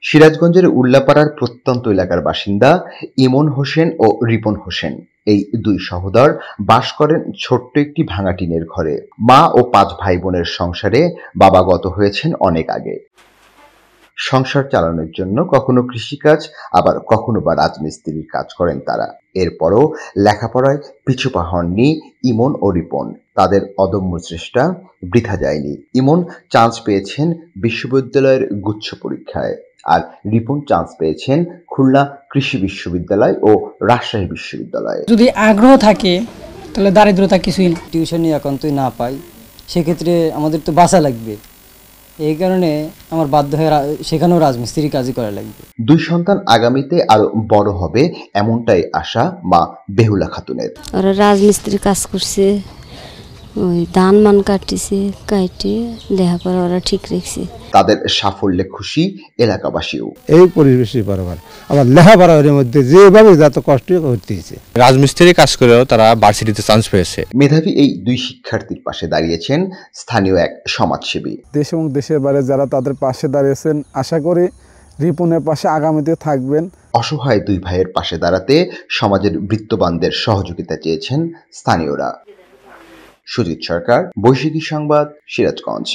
সিরাজগঞ্জের উল্লাপাড়ার প্রত্যন্ত এলাকার বাসিন্দা ইমন হোসেন ও রিপন হোসেন এই দুই সহোদর বাস করেন ছোট্ট একটি ভাঙা টিনের ঘরে। মা ও 5 ভাই বোনের সংসারে বাবা গত হয়েছেন অনেক আগে। সংসার চালানোর জন্য কখনো কৃষিকাজ, আবার কখনো বা রাজমিস্ত্রির কাজ করেন তারা। এরপরও লেখাপড়ায় পিছুপা হননি ইমন ও রিপন। তাদের অদম্য চেষ্টা বৃথা যায়নি। ইমন চান্স পেয়েছেন বিশ্ববিদ্যালয়ের গুচ্ছ পরীক্ষায়, আর রিপন চান্স পেয়েছেন খুলনা কৃষি বিশ্ববিদ্যালয় ও রাজশাহী বিশ্ববিদ্যালয়ে। যদি আগ্রহ থাকে তাহলে দারিদ্রতা কিছুই না। টিউশনি একান্তই না পাই, সেক্ষেত্রে আমাদের তো বাঁচা লাগবে। এই কারণে আমার বাধ্য হয়ে সেখানেও রাজমিস্ত্রি কাজই করা লাগবে। দুই সন্তান আগামীতে আরো বড় হবে এমনটাই আশা মা বেহুলা খাতুনের। ওরা রাজমিস্ত্রি কাজ করছে, ওই ধান মান কাটতেছে, কাটে লেখাপড়া ওরা ঠিক রেখেছে। তাদের সাফল্যে খুশি এলাকাবাসীও। এই পরিবেশে বরাবর আবার লেখাপড়ার মধ্যে যেভাবে যত কষ্ট করতেছে, রাজমিস্ত্রি কাজ করেও তারা ভার্সিটিতে চান্স পেয়েছে। মেধাবী এই দুই শিক্ষার্থীর পাশে দাঁড়িয়েছেন স্থানীয় এক সমাজসেবী। দেশ এবং দেশের বাইরে যারা তাদের পাশে দাঁড়িয়েছেন, আশা করি রিপনের পাশে আগামীতে থাকবেন। অসহায় দুই ভাইয়ের পাশে দাঁড়াতে সমাজের বৃত্তবানদের সহযোগিতা চেয়েছেন স্থানীয়রা। সুজিত সরকার, বৈশাখী সংবাদ, সিরাজগঞ্জ।